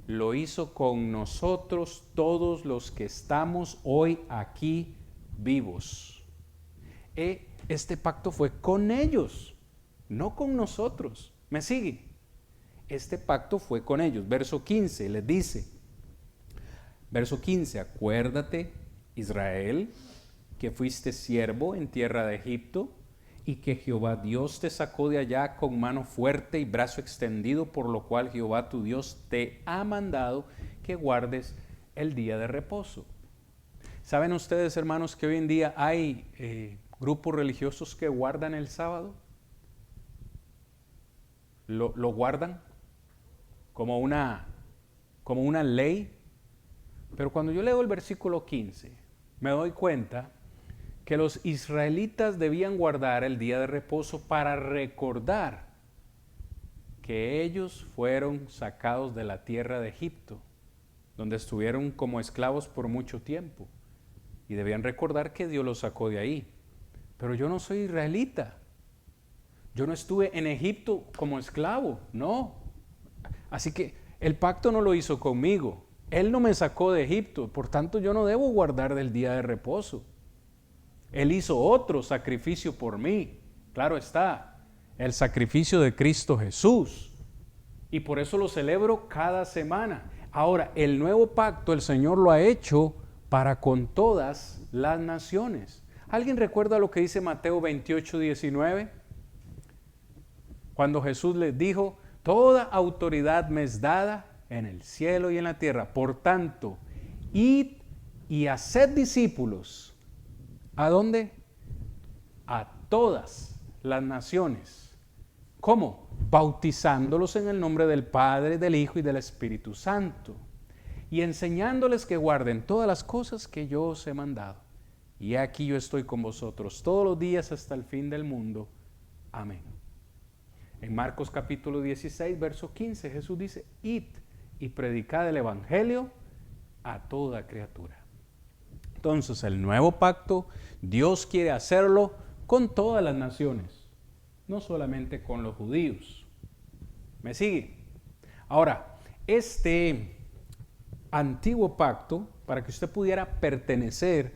Lo hizo con nosotros, todos los que estamos hoy aquí vivos. Este pacto fue con ellos, no con nosotros. ¿Me sigue? Este pacto fue con ellos. Verso 15 les dice, verso 15, acuérdate, Israel, que fuiste siervo en tierra de Egipto y que Jehová Dios te sacó de allá con mano fuerte y brazo extendido, por lo cual Jehová tu Dios te ha mandado que guardes el día de reposo. ¿Saben ustedes, hermanos, que hoy en día hay grupos religiosos que guardan el sábado? Lo guardan como una ley. Pero cuando yo leo el versículo 15, me doy cuenta que los israelitas debían guardar el día de reposo para recordar que ellos fueron sacados de la tierra de Egipto, donde estuvieron como esclavos por mucho tiempo, y debían recordar que Dios los sacó de ahí. Pero yo no soy israelita, yo no estuve en Egipto como esclavo, no. Así que el pacto no lo hizo conmigo, Él no me sacó de Egipto, por tanto yo no debo guardar del día de reposo. Él hizo otro sacrificio por mí, claro está, el sacrificio de Cristo Jesús. Y por eso lo celebro cada semana. Ahora, el nuevo pacto el Señor lo ha hecho para con todas las naciones. ¿Alguien recuerda lo que dice Mateo 28:19? Cuando Jesús les dijo, toda autoridad me es dada en el cielo y en la tierra. Por tanto, id y haced discípulos. ¿A dónde? A todas las naciones. ¿Cómo? Bautizándolos en el nombre del Padre, del Hijo y del Espíritu Santo, y enseñándoles que guarden todas las cosas que yo os he mandado. Y aquí yo estoy con vosotros todos los días hasta el fin del mundo. Amén. En Marcos capítulo 16, verso 15, Jesús dice, id y predicad el Evangelio a toda criatura. Entonces, el nuevo pacto, Dios quiere hacerlo con todas las naciones, no solamente con los judíos. ¿Me sigue? Ahora, este antiguo pacto, para que usted pudiera pertenecer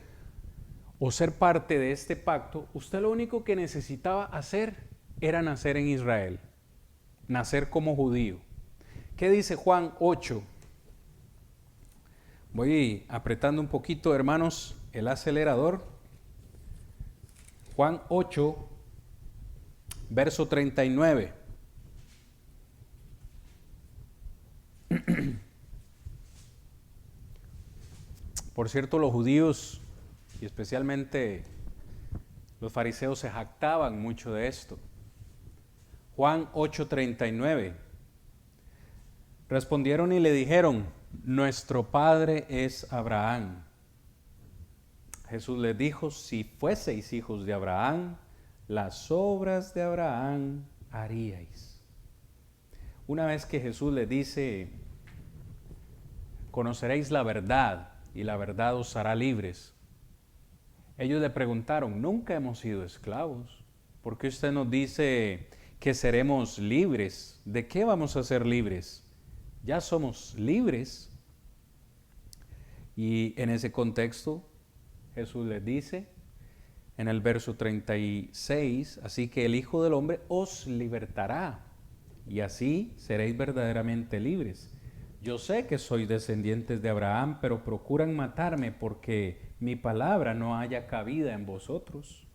o ser parte de este pacto, usted lo único que necesitaba hacer era nacer en Israel, nacer como judío. ¿Qué dice Juan 8? Voy apretando un poquito, hermanos, el acelerador. Juan 8, verso 39. Por cierto, los judíos, y especialmente los fariseos, se jactaban mucho de esto. Juan 8:39. Respondieron y le dijeron, nuestro padre es Abraham. Jesús les dijo, si fueseis hijos de Abraham, las obras de Abraham haríais. Una vez que Jesús les dice, conoceréis la verdad y la verdad os hará libres, ellos le preguntaron, nunca hemos sido esclavos. ¿Por qué usted nos dice que seremos libres? ¿De qué vamos a ser libres? Ya somos libres. Y en ese contexto, Jesús les dice en el verso 36, así que el Hijo del Hombre os libertará y así seréis verdaderamente libres. Yo sé que sois descendientes de Abraham, pero procuran matarme porque mi palabra no haya cabida en vosotros.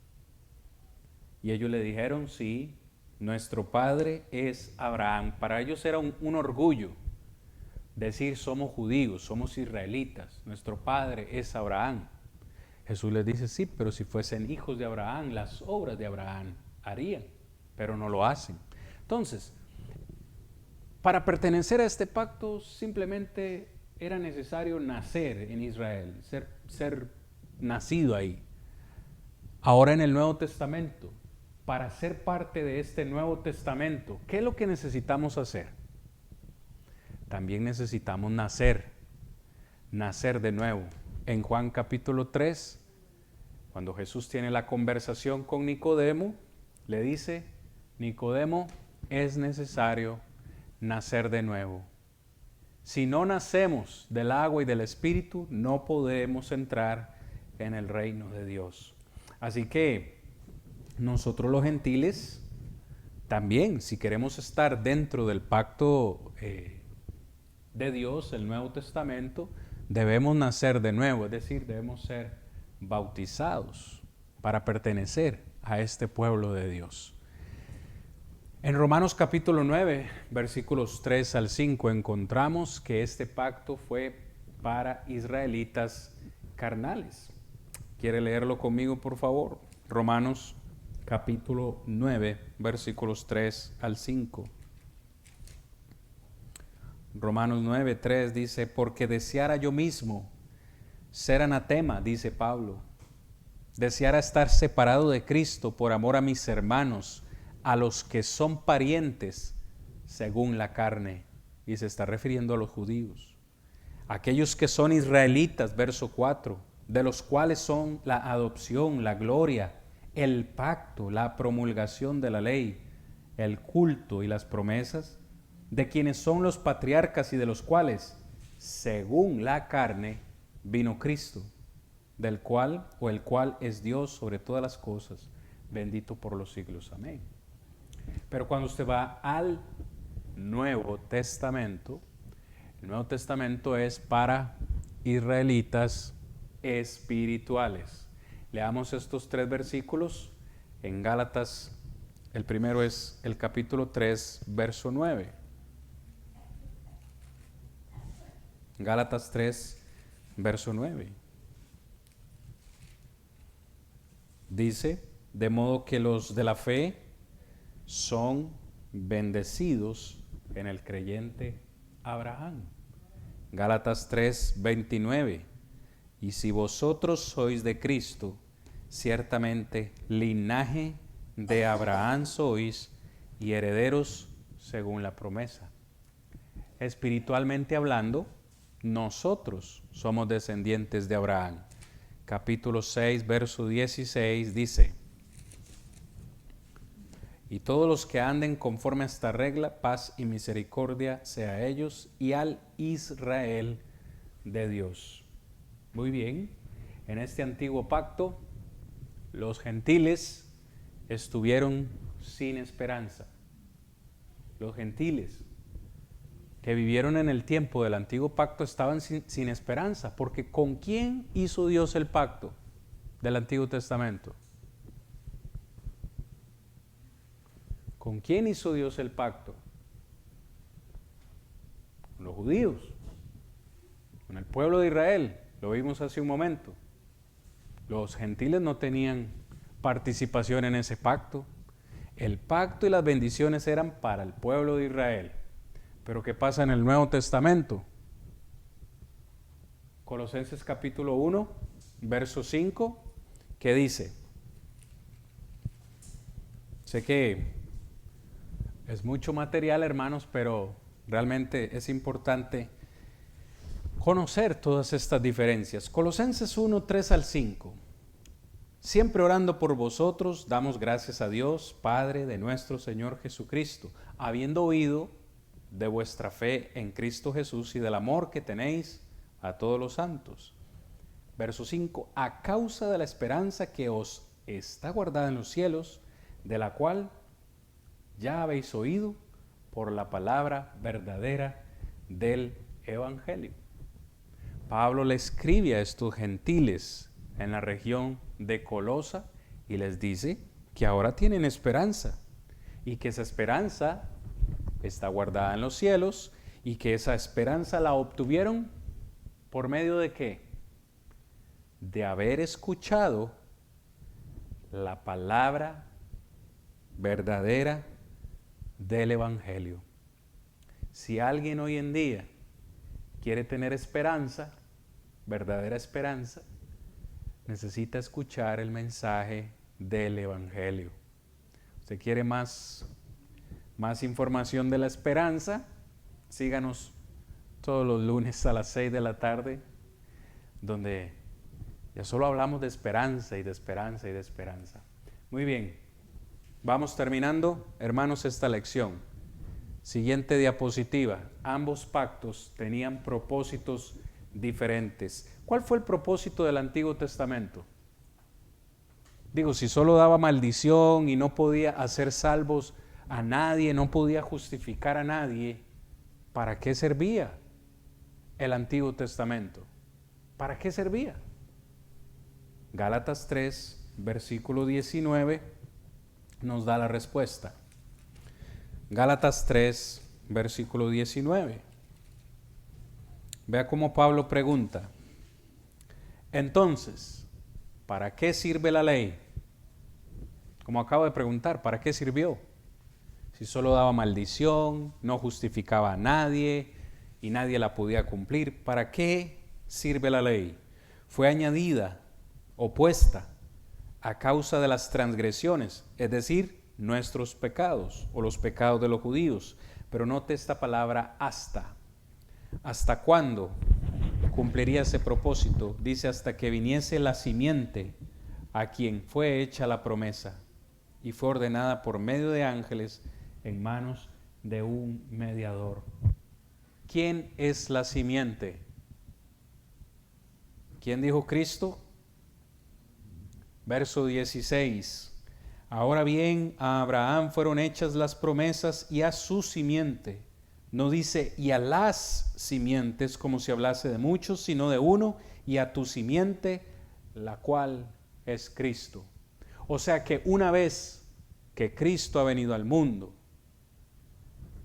Y ellos le dijeron, sí, nuestro padre es Abraham. Para ellos era un orgullo decir somos judíos, somos israelitas, nuestro padre es Abraham. Jesús les dice, sí, pero si fuesen hijos de Abraham, las obras de Abraham harían, pero no lo hacen. Entonces, para pertenecer a este pacto simplemente era necesario nacer en Israel, ser nacido ahí. Ahora en el Nuevo Testamento, para ser parte de este Nuevo Testamento, ¿qué es lo que necesitamos hacer? también necesitamos nacer de nuevo. En Juan capítulo 3, cuando Jesús tiene la conversación con Nicodemo, le dice: Nicodemo, es necesario nacer de nuevo. Si no nacemos del agua y del Espíritu, no podemos entrar en el reino de Dios. Así que nosotros los gentiles, también, si queremos estar dentro del pacto de Dios, el Nuevo Testamento, debemos nacer de nuevo, es decir, debemos ser bautizados para pertenecer a este pueblo de Dios. En Romanos capítulo 9, versículos 3 al 5, encontramos que este pacto fue para israelitas carnales. ¿Quiere leerlo conmigo, por favor? Romanos capítulo 9, versículos 3 al 5. Romanos 9, 3 dice: porque deseara yo mismo ser anatema, dice Pablo, deseara estar separado de Cristo por amor a mis hermanos, a los que son parientes según la carne. Y se está refiriendo a los judíos. Aquellos que son israelitas, verso 4, de los cuales son la adopción, la gloria, el pacto, la promulgación de la ley, el culto y las promesas, de quienes son los patriarcas y de los cuales, según la carne, vino Cristo, del cual o el cual es Dios sobre todas las cosas, bendito por los siglos. Amén. Pero cuando usted va al Nuevo Testamento, el Nuevo Testamento es para israelitas espirituales. Leamos estos 3 versículos en Gálatas. El primero es el capítulo 3, verso 9. Gálatas 3, verso 9. Dice: de modo que los de la fe son bendecidos en el creyente Abraham. Gálatas 3, 29. Y si vosotros sois de Cristo, ciertamente linaje de Abraham sois y herederos según la promesa. Espiritualmente hablando, nosotros somos descendientes de Abraham. Capítulo 6, verso 16 dice: y todos los que anden conforme a esta regla, paz y misericordia sea a ellos y al Israel de Dios. Muy bien, en este antiguo pacto, los gentiles estuvieron sin esperanza. Los gentiles que vivieron en el tiempo del antiguo pacto estaban sin esperanza, porque ¿con quién hizo Dios el pacto del Antiguo Testamento? ¿Con quién hizo Dios el pacto? Con los judíos, con el pueblo de Israel, lo vimos hace un momento. Los gentiles no tenían participación en ese pacto. El pacto y las bendiciones eran para el pueblo de Israel. Pero ¿qué pasa en el Nuevo Testamento? Colosenses capítulo 1, verso 5, ¿qué dice? Sé que es mucho material, hermanos, pero realmente es importante conocer todas estas diferencias. Colosenses 1, 3 al 5. Siempre orando por vosotros, damos gracias a Dios, Padre de nuestro Señor Jesucristo, habiendo oído de vuestra fe en Cristo Jesús y del amor que tenéis a todos los santos. Verso 5. A causa de la esperanza que os está guardada en los cielos, de la cual ya habéis oído por la palabra verdadera del Evangelio. Pablo le escribe a estos gentiles en la región de Colosa y les dice que ahora tienen esperanza y que esa esperanza está guardada en los cielos y que esa esperanza la obtuvieron ¿por medio de qué? De haber escuchado la palabra verdadera del Evangelio. Si alguien hoy en día quiere tener esperanza, verdadera esperanza, necesita escuchar el mensaje del Evangelio. ¿Usted quiere más información de la esperanza? Síganos todos los lunes a las 6 de la tarde, donde ya solo hablamos de esperanza y de esperanza y de esperanza. Muy bien, vamos terminando, hermanos, esta lección. Siguiente diapositiva. Ambos pactos tenían propósitos diferentes. ¿Cuál fue el propósito del Antiguo Testamento? Digo, si solo daba maldición y no podía hacer salvos a nadie, no podía justificar a nadie, ¿para qué servía el Antiguo Testamento? ¿Para qué servía? Gálatas 3, versículo 19, nos da la respuesta. Gálatas 3, versículo 19. Vea cómo Pablo pregunta. Entonces, ¿para qué sirve la ley? Como acabo de preguntar, ¿para qué sirvió? Si solo daba maldición, no justificaba a nadie y nadie la podía cumplir, ¿para qué sirve la ley? Fue añadida, opuesta, a causa de las transgresiones, es decir, nuestros pecados o los pecados de los judíos. Pero note esta palabra hasta. ¿Hasta cuándo cumpliría ese propósito? Dice, hasta que viniese la simiente a quien fue hecha la promesa y fue ordenada por medio de ángeles en manos de un mediador. ¿Quién es la simiente? ¿Quién dijo Cristo? Verso 16. Ahora bien, a Abraham fueron hechas las promesas y a su simiente. No dice y a las simientes como si hablase de muchos, sino de uno, y a tu simiente, la cual es Cristo. O sea que una vez que Cristo ha venido al mundo,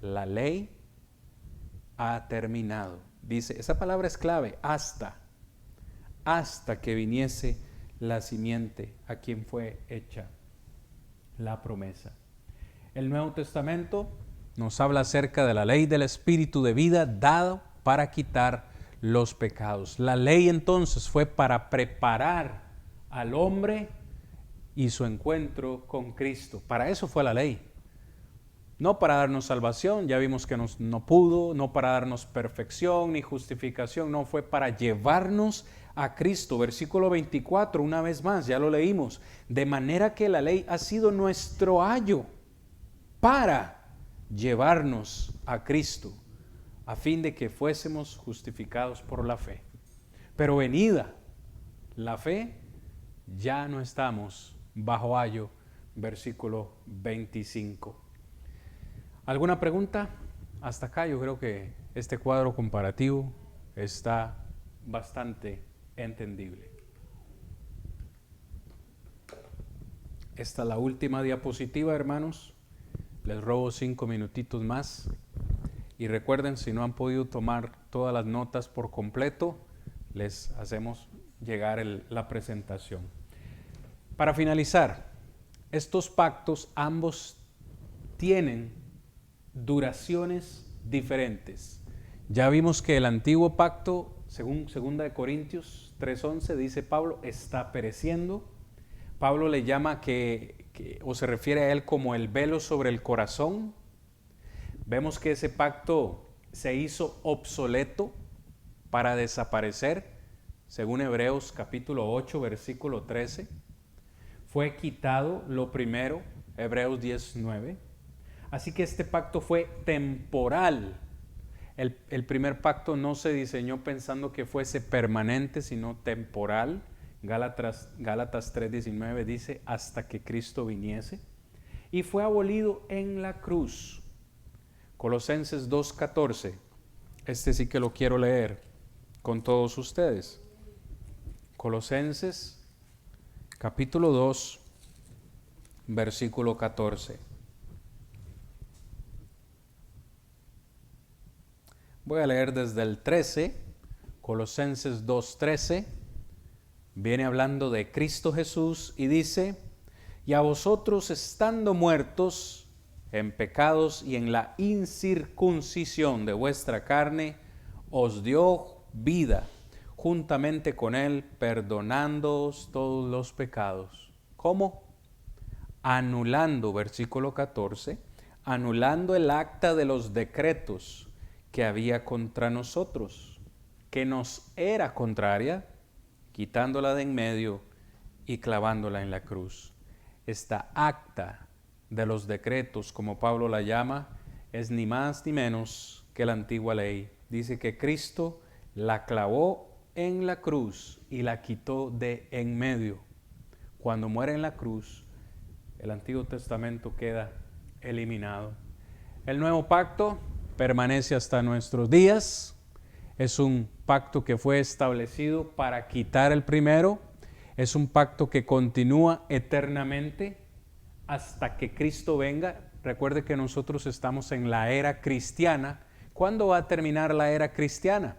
la ley ha terminado. Dice, esa palabra es clave, hasta que viniese la simiente a quien fue hecha la promesa. El Nuevo Testamento nos habla acerca de la ley del Espíritu de vida dado para quitar los pecados. La ley entonces fue para preparar al hombre y su encuentro con Cristo. Para eso fue la ley. No para darnos salvación, ya vimos que no pudo, no para darnos perfección ni justificación, no, fue para llevarnos a Cristo. Versículo 24, una vez más, ya lo leímos. De manera que la ley ha sido nuestro ayo para llevarnos a Cristo, a fin de que fuésemos justificados por la fe. Pero venida la fe, ya no estamos bajo ayo. Versículo 25. ¿Alguna pregunta? Hasta acá yo creo que este cuadro comparativo está bastante entendible. Esta es la última diapositiva, hermanos. Les robo 5 minutitos más. Y recuerden, si no han podido tomar todas las notas por completo, les hacemos llegar la presentación. Para finalizar, estos pactos ambos tienen duraciones diferentes. Ya vimos que el antiguo pacto, según 2 Corintios 3:11, dice Pablo, está pereciendo. Pablo le llama o se refiere a él como el velo sobre el corazón. Vemos que ese pacto se hizo obsoleto para desaparecer, según Hebreos capítulo 8, versículo 13. Fue quitado lo primero, Hebreos 10:9. Así que este pacto fue temporal. El primer pacto no se diseñó pensando que fuese permanente, sino temporal. Gálatas 3:19 dice, hasta que Cristo viniese. Y fue abolido en la cruz. Colosenses 2:14. Este sí que lo quiero leer con todos ustedes. Colosenses capítulo 2, versículo 14. Voy a leer desde el 13, Colosenses 2:13, viene hablando de Cristo Jesús y dice, y a vosotros estando muertos en pecados y en la incircuncisión de vuestra carne, os dio vida juntamente con él, perdonándoos todos los pecados. ¿Cómo? Anulando, versículo 14, anulando el acta de los decretos que había contra nosotros, que nos era contraria, quitándola de en medio y clavándola en la cruz. Esta acta de los decretos, como Pablo la llama, es ni más ni menos que la antigua ley. Dice que Cristo la clavó en la cruz y la quitó de en medio. Cuando muere en la cruz, el Antiguo Testamento queda eliminado. El nuevo pacto permanece hasta nuestros días. Es un pacto que fue establecido para quitar el primero. Es un pacto que continúa eternamente hasta que Cristo venga. Recuerde que nosotros estamos en la era cristiana. ¿Cuándo va a terminar la era cristiana?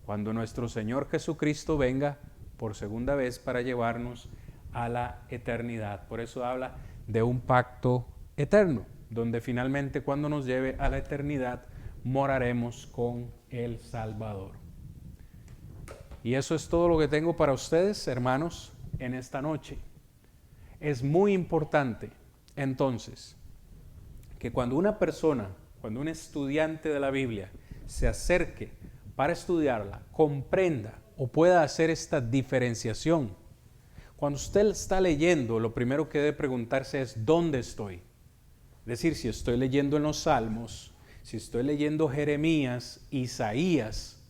Cuando nuestro Señor Jesucristo venga por segunda vez para llevarnos a la eternidad. Por eso habla de un pacto eterno, donde finalmente cuando nos lleve a la eternidad moraremos con el Salvador. Y eso es todo lo que tengo para ustedes, hermanos, en esta noche. Es muy importante, entonces, que cuando una persona, cuando un estudiante de la Biblia se acerque para estudiarla, comprenda o pueda hacer esta diferenciación. Cuando usted está leyendo, lo primero que debe preguntarse es ¿dónde estoy? Es decir, si estoy leyendo en los Salmos, si estoy leyendo Jeremías, Isaías,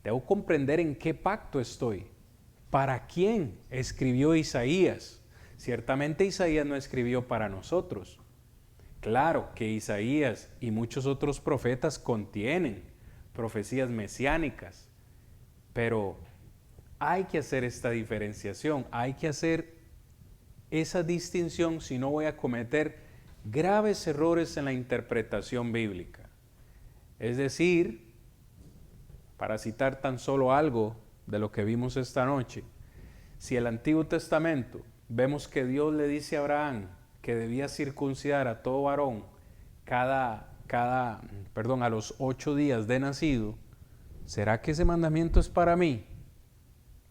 debo comprender en qué pacto estoy. ¿Para quién escribió Isaías? Ciertamente Isaías no escribió para nosotros. Claro que Isaías y muchos otros profetas contienen profecías mesiánicas, pero hay que hacer esta diferenciación, hay que hacer esa distinción si no voy a cometer graves errores en la interpretación bíblica. Es decir, para citar tan solo algo de lo que vimos esta noche, si el Antiguo Testamento vemos que Dios le dice a Abraham que debía circuncidar a todo varón a los 8 días de nacido, ¿será que ese mandamiento es para mí?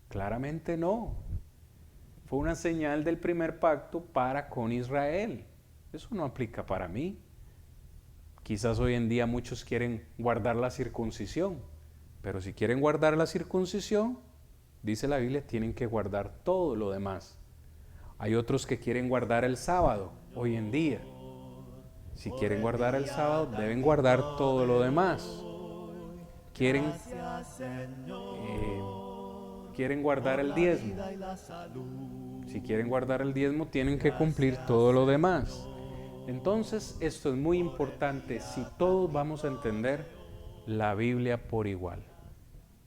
Claramente no. Fue una señal del primer pacto para con Israel. Eso no aplica para mí. Quizás hoy en día muchos quieren guardar la circuncisión, pero si quieren guardar la circuncisión, dice la Biblia, tienen que guardar todo lo demás. Hay otros que quieren guardar el sábado hoy en día. Si quieren guardar el sábado, deben guardar todo lo demás. Quieren guardar el diezmo. Si quieren guardar el diezmo, tienen que cumplir todo lo demás. Entonces, esto es muy importante si todos vamos a entender la Biblia por igual.